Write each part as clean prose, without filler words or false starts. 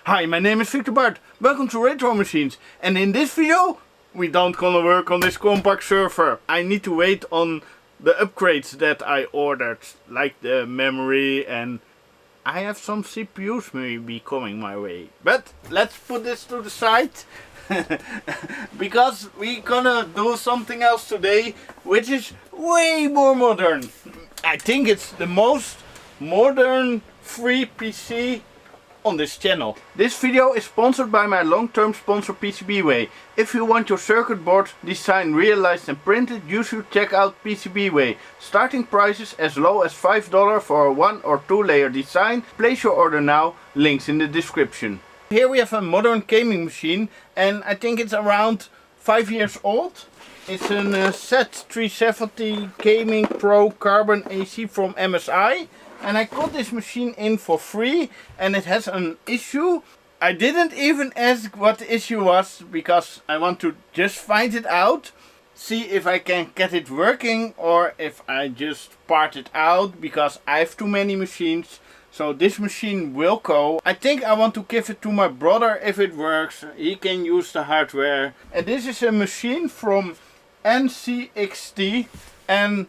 Hi, my name is Victor Bart. Welcome to Retro Machines. And in this video, we don't gonna work on this compact server. I need to wait on the upgrades that I ordered, like the memory, and I have some CPUs maybe coming my way. But let's put this to the side. Because we're gonna do something else today, which is way more modern. I think it's the most modern free PC on this channel. This video is sponsored by my long-term sponsor PCBWay. If you want your circuit board design realized and printed, you should check out PCBWay. Starting prices as low as $5 for a 1 or 2 layer design. Place your order now, links in the description. Here we have a modern gaming machine, and I think it's around 5 years old. It's a Z370 Gaming Pro Carbon AC from MSI. And I got this machine in for free, and it has an issue. I didn't even ask what the issue was, because I want to just find it out. See if I can get it working, or if I just part it out, because I have too many machines. So this machine will go. I think I want to give it to my brother if it works. He can use the hardware. And this is a machine from NZXT, and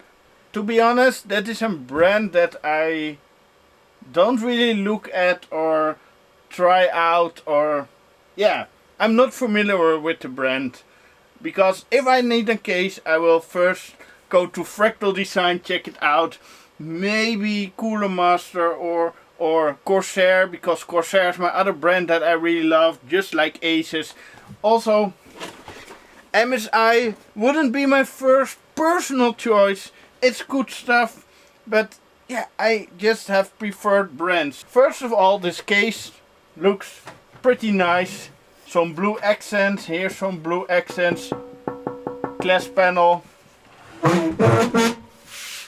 to be honest, that is a brand that I don't really look at or try out, or yeah, I'm not familiar with the brand. Because if I need a case, I will first go to Fractal Design, check it out. Maybe Cooler Master or Corsair, because Corsair is my other brand that I really love, just like Asus. Also, MSI wouldn't be my first personal choice. It's good stuff, but yeah, I just have preferred brands. First of all, this case looks pretty nice. Some blue accents, here's some blue accents. Glass panel.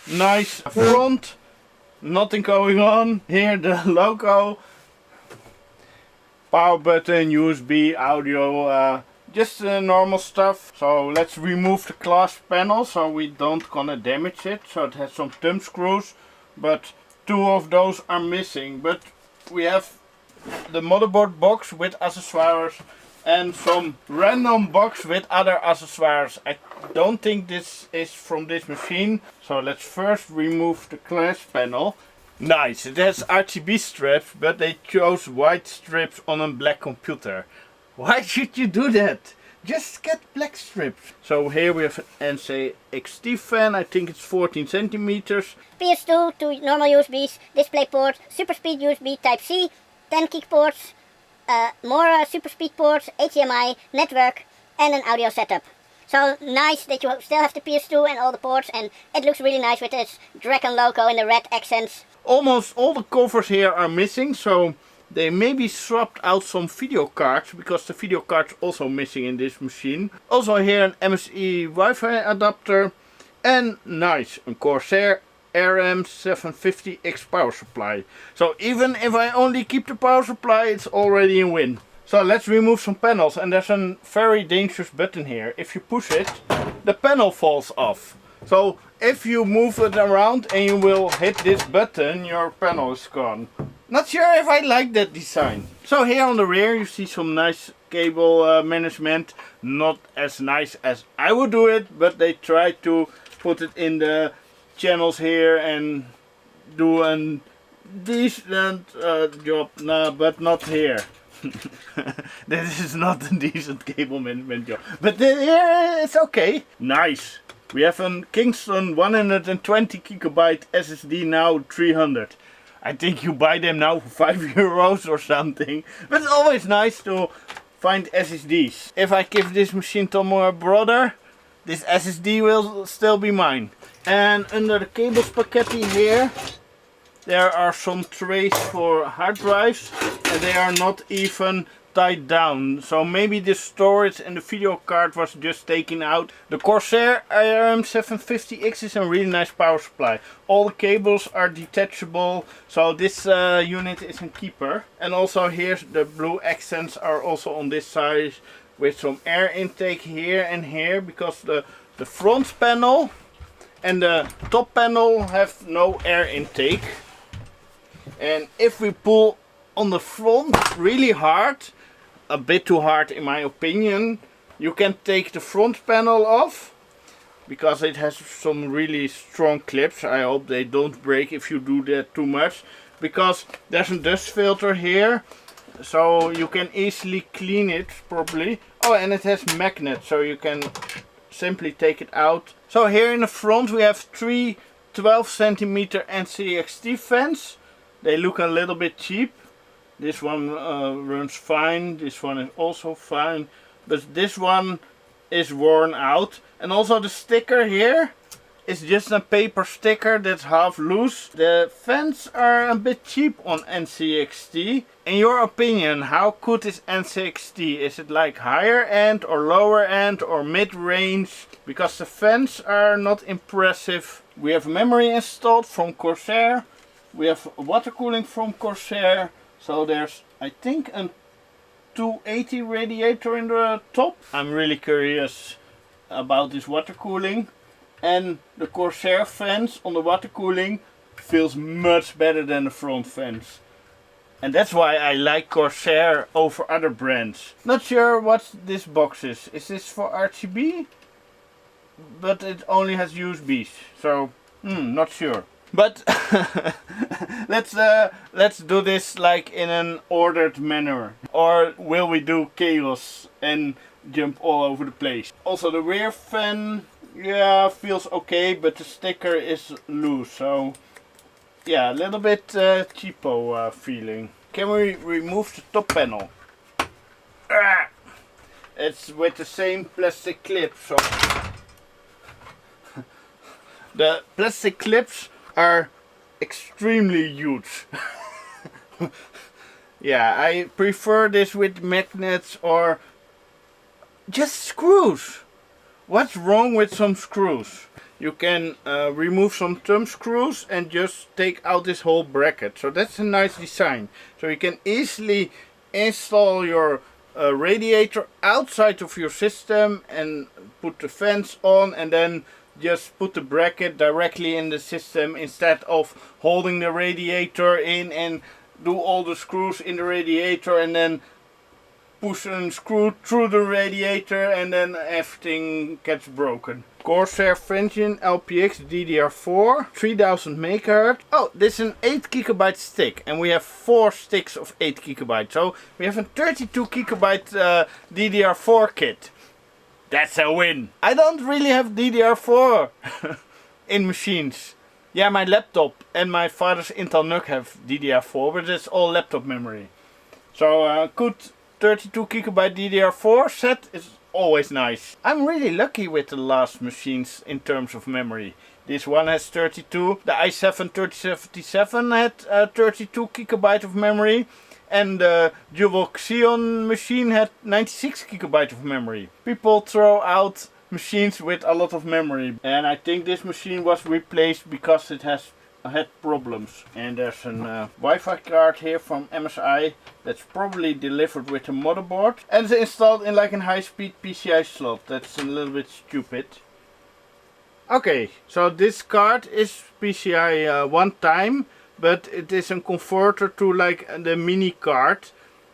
Nice front. Nothing going on. Here the logo. Power button, USB, audio, just normal stuff. So let's remove the glass panel so we don't gonna damage it. So it has some thumb screws, but 2 of those are missing. But we have the motherboard box with accessories and some random box with other accessories. I don't think this is from this machine. So let's first remove the glass panel. Nice, it has RGB strips, but they chose white strips on a black computer. Why should you do that? Just get black strips. So here we have an NZXT fan. I think it's 14 centimeters. PS2 to normal USBs, display port, super speed USB Type C, 10 kick ports, more super speed ports, HDMI, network, and an audio setup. So nice that you still have the PS2 and all the ports, and it looks really nice with this dragon logo and the red accents. Almost all the covers here are missing, so they maybe swapped out some video cards, because the video card's also missing in this machine. Also here an MSI Wi-Fi adapter, and nice, a Corsair RM750X power supply. So even if I only keep the power supply, it's already a win. So let's remove some panels, and there's a very dangerous button here. If you push it, the panel falls off. So if you move it around and you will hit this button, your panel is gone. Not sure if I like that design. So here on the rear you see some nice cable management. Not as nice as I would do it, but they tried to put it in the channels here and do a decent job. No, but not here. This is not a decent cable management job. But here it's okay. Nice. We have a Kingston 120 GB SSD, now 300. I think you buy them now for €5 or something. But it's always nice to find SSDs. If I give this machine to my brother, this SSD will still be mine. And under the cable spaghetti here, there are some trays for hard drives, and they are not even tied down. So maybe the storage and the video card was just taken out. The Corsair RM750X is a really nice power supply. All the cables are detachable, so this unit is a keeper. And also here the blue accents are also on this side, with some air intake here and here, because the front panel and the top panel have no air intake. And if we pull on the front really hard, a bit too hard in my opinion. You can take the front panel off because it has some really strong clips. I hope they don't break if you do that too much, because there's a dust filter here, so you can easily clean it properly. Oh, and it has magnets, so you can simply take it out. So here in the front we have three 12 centimeter NZXT fans. They look a little bit cheap. This one runs fine, this one is also fine, but this one is worn out. And also the sticker here is just a paper sticker that's half loose. The fans are a bit cheap on NZXT. In your opinion, how good is NZXT? Is it like higher end or lower end or mid-range? Because the fans are not impressive. We have memory installed from Corsair. We have water cooling from Corsair. So there's, I think, a 280 radiator in the top. I'm really curious about this water cooling. And the Corsair fans on the water cooling feels much better than the front fans. And that's why I like Corsair over other brands. Not sure what this box is. Is this for RGB? But it only has USBs. So, not sure. But let's do this like in an ordered manner. Or will we do chaos and jump all over the place? Also the rear fan, yeah, feels okay, but the sticker is loose. So yeah, a little bit cheapo feeling. Can we remove the top panel? It's with the same plastic clip. So the plastic clips are extremely huge. Yeah, I prefer this with magnets or just screws. What's wrong with some screws? You can remove some thumb screws and just take out this whole bracket. So that's a nice design. So you can easily install your radiator outside of your system and put the fans on, and then just put the bracket directly in the system instead of holding the radiator in and do all the screws in the radiator and then push and screw through the radiator and then everything gets broken. Corsair Vengeance LPX DDR4 3000 MHz. Oh, this is an 8 GB stick and we have 4 sticks of 8 GB. So we have a 32 GB DDR4 kit. That's a win. I don't really have DDR4 in machines. Yeah, my laptop and my father's Intel NUC have DDR4, but it's all laptop memory. So a good 32 GB DDR4 set is always nice. I'm really lucky with the last machines in terms of memory. This one has 32. The i7 3077 had 32 GB of memory. And the Dual Xeon machine had 96 GB of memory. People throw out machines with a lot of memory. And I think this machine was replaced because it has had problems. And there's a Wi-Fi card here from MSI that's probably delivered with a motherboard. And it's installed in like a high-speed PCI slot. That's a little bit stupid. Okay, so this card is PCI one time. But it is a converter to like the mini card.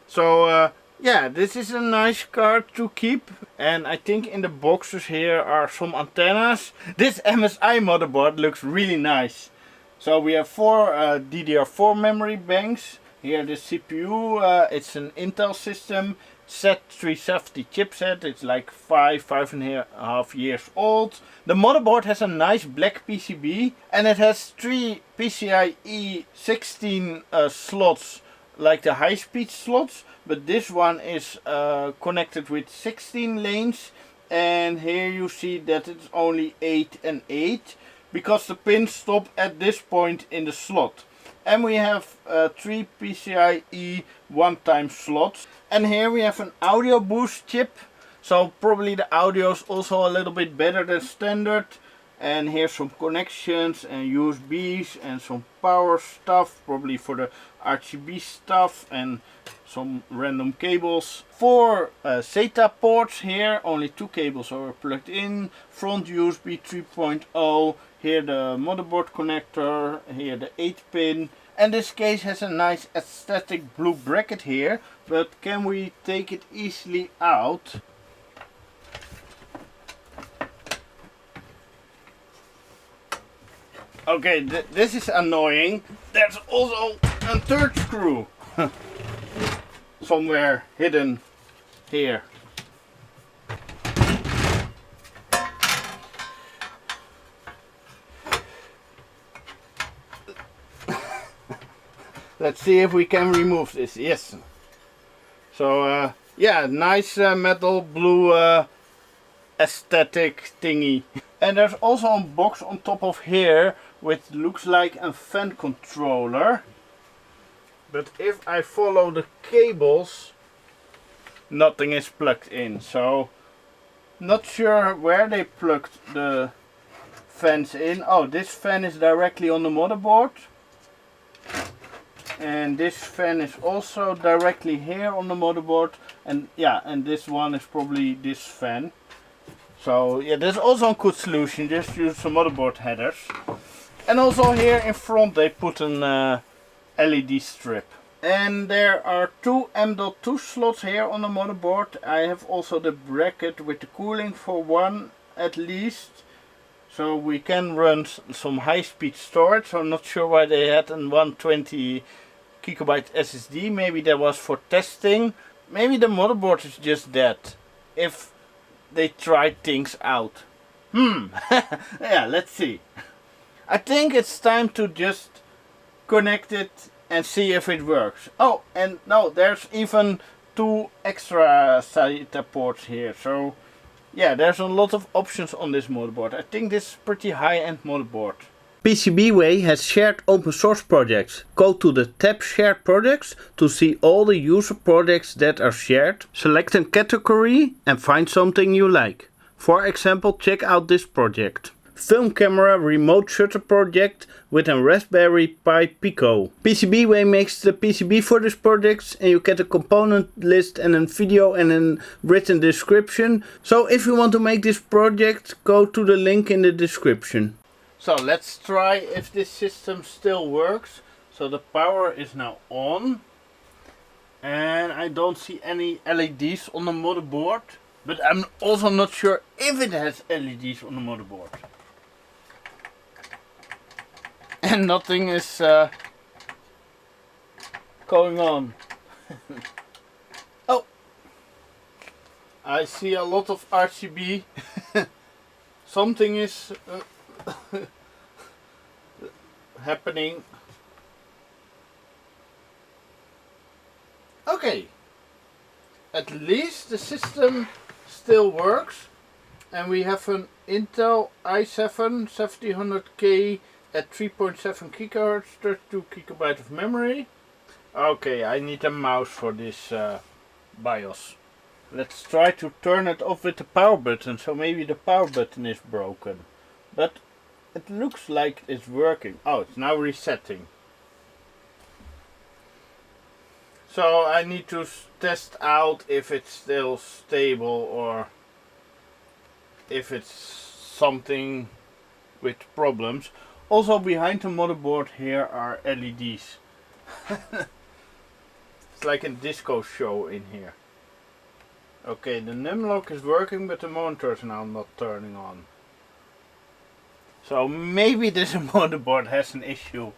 So yeah, this is a nice card to keep. And I think in the boxes here are some antennas. This MSI motherboard looks really nice. So we have 4 DDR4 memory banks. Here the CPU, it's an Intel system. Z370 chipset. It's like 5.5 years old. The motherboard has a nice black PCB and it has 3 PCIe 16 slots, like the high-speed slots, but this one is connected with 16 lanes, and here you see that it's only 8 and 8 because the pins stop at this point in the slot. And we have 3 PCIe one-time slots. And here we have an audio boost chip. So probably the audio is also a little bit better than standard. And here's some connections and USBs and some power stuff. Probably for the RGB stuff and some random cables. 4 SATA ports here. Only 2 cables are plugged in. Front USB 3.0. Here the motherboard connector, here the 8 pin, And this case has a nice aesthetic blue bracket here, but can we take it easily out? Okay, this is annoying. There's also a third screw somewhere hidden here. Let's see if we can remove this. Yes. So yeah, nice metal blue aesthetic thingy. And there's also a box on top of here which looks like a fan controller. But if I follow the cables, nothing is plugged in. So not sure where they plugged the fans in. Oh, this fan is directly on the motherboard. And this fan is also directly here on the motherboard. And yeah, and this one is probably this fan. So yeah, there's also a good solution. Just use some motherboard headers. And also here in front they put an LED strip. And there are two M.2 slots here on the motherboard. I have also the bracket with the cooling for one at least. So we can run some high-speed storage. So I'm not sure why they had a 120 GB SSD. Maybe that was for testing. Maybe the motherboard is just dead. If they tried things out. Yeah, let's see. I think it's time to just connect it and see if it works. Oh, and no, there's even two extra SATA ports here. So yeah, there's a lot of options on this motherboard. I think this is pretty high-end motherboard. PCBWay has shared open source projects. Go to the tab Shared Projects to see all the user projects that are shared. Select a category and find something you like. For example, check out this project. Film camera remote shutter project with a Raspberry Pi Pico. PCBWay makes the PCB for this project and you get a component list and a video and a written description. So if you want to make this project, go to the link in the description. So let's try if this system still works. So the power is now on. And I don't see any LEDs on the motherboard. But I'm also not sure if it has LEDs on the motherboard. And nothing is going on. Oh! I see a lot of RGB. Something is happening. Okay, at least the system still works, and we have an Intel i7 1700K at 3.7 GHz, 32 GB of memory. Okay, I need a mouse for this BIOS. Let's try to turn it off with the power button. So maybe the power button is broken, but it looks like it's working. Oh, it's now resetting. So I need to test out if it's still stable or if it's something with problems. Also behind the motherboard here are LEDs. It's like a disco show in here. Okay, the numlock is working, but the monitor is now not turning on. So maybe this motherboard has an issue.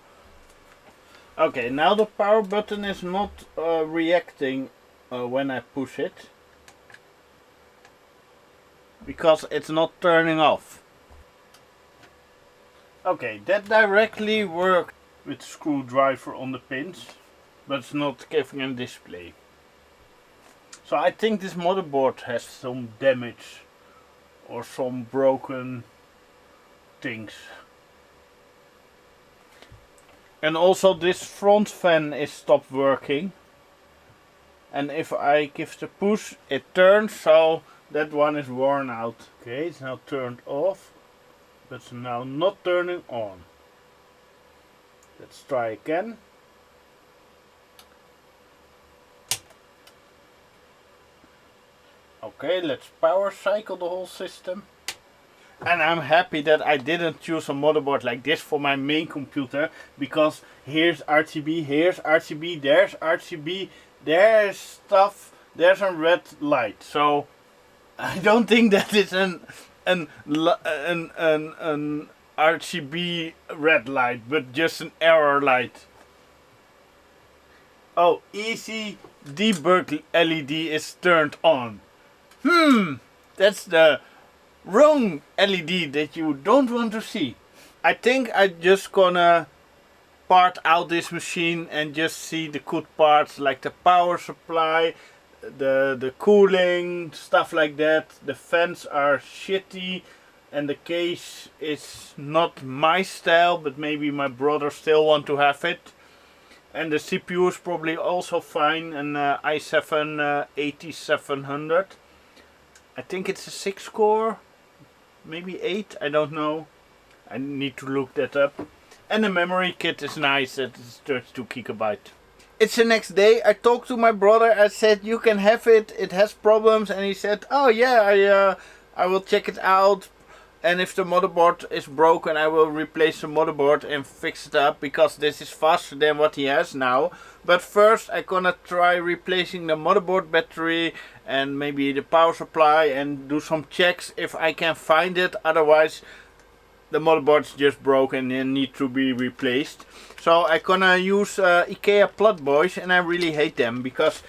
Okay, now the power button is not reacting when I push it. Because it's not turning off. Okay, that directly worked with the screwdriver on the pins. But it's not giving a display. So I think this motherboard has some damage. Or some broken things. And also this front fan is stopped working. And if I give the push, it turns, so that one is worn out. Okay, it's now turned off, but it's now not turning on. Let's try again. Okay, let's power cycle the whole system. And I'm happy that I didn't choose a motherboard like this for my main computer, because here's RGB, here's RGB, there's RGB, there's stuff, there's a red light. So I don't think that it's an RGB red light, but just an error light. Oh, easy debug LED is turned on. That's the wrong LED that you don't want to see. I think I'm just gonna part out this machine and just see the good parts, like the power supply, the cooling, stuff like that. The fans are shitty and the case is not my style, but maybe my brother still want to have it. And the CPU is probably also fine, an i7 8700. I think it's a 6 core, maybe 8, I don't know. I need to look that up. And the memory kit is nice, it's 32 gigabyte. It's the next day. I talked to my brother. I said, you can have it, it has problems. And he said, oh yeah, I will check it out. And if the motherboard is broken, I will replace the motherboard and fix it up, because this is faster than what he has now. But first I'm gonna try replacing the motherboard battery and maybe the power supply and do some checks if I can find it. Otherwise the motherboard's just broken and need to be replaced. So I'm gonna use IKEA plug boys, and I really hate them because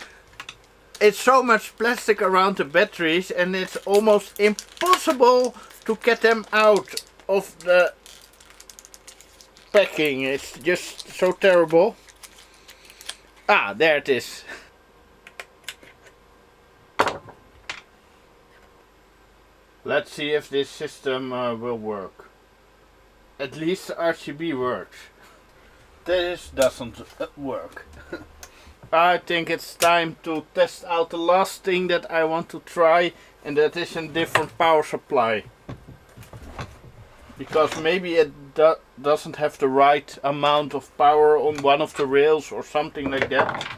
it's so much plastic around the batteries and it's almost impossible to get them out of the packing. It's just so terrible. Ah, there it is. Let's see if this system will work. At least RGB works. This doesn't work. I think it's time to test out the last thing that I want to try, and that is a different power supply. Because maybe it doesn't have the right amount of power on one of the rails or something like that.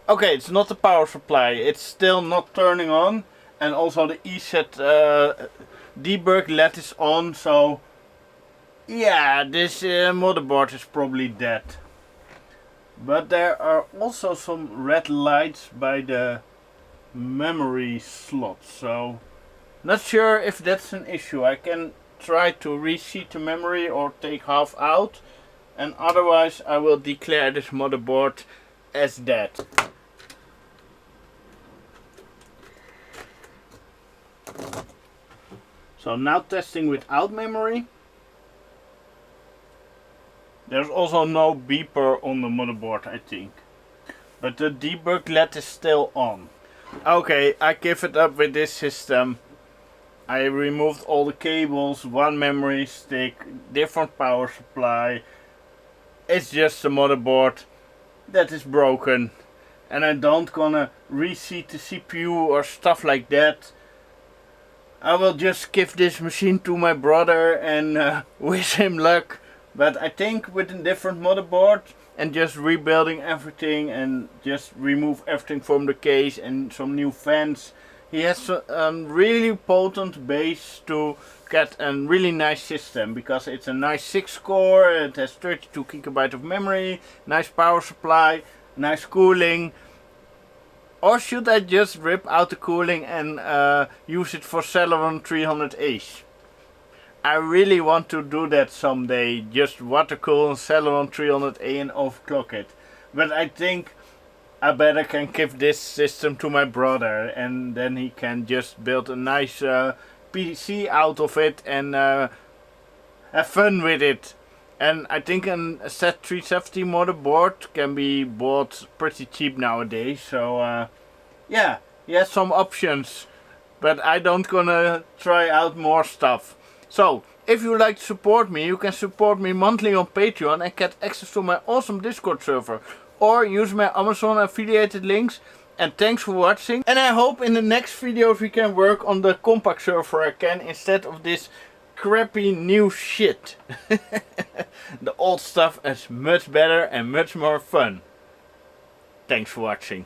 Okay, it's not the power supply, it's still not turning on, and also the ESET debug LED is on, so yeah, this motherboard is probably dead. But there are also some red lights by the memory slot, so not sure if that's an issue. I can try to reseat the memory or take half out, and otherwise I will declare this motherboard as dead. So now testing without memory. There's also no beeper on the motherboard, I think, but the debug LED is still on. Okay, I give it up with this system. I removed all the cables, one memory stick, different power supply. It's just a motherboard that is broken, and I don't gonna reseat the CPU or stuff like that. I will just give this machine to my brother and wish him luck. But I think with a different motherboard and just rebuilding everything and just remove everything from the case and some new fans, he has a really potent base to get a really nice system, because it's a nice 6 core, it has 32 gigabyte of memory, nice power supply, nice cooling. Or should I just rip out the cooling and use it for Celeron 300As? I really want to do that someday, just water cool Celeron 300A and overclock it. But I think I better can give this system to my brother, and then he can just build a nice PC out of it and have fun with it. And I think a Z370 motherboard can be bought pretty cheap nowadays, so yeah, he has some options. But I don't gonna try out more stuff. So, if you like to support me, you can support me monthly on Patreon and get access to my awesome Discord server. Or use my Amazon affiliated links. And thanks for watching. And I hope in the next videos we can work on the compact server again, instead of this crappy new shit. The old stuff is much better and much more fun. Thanks for watching.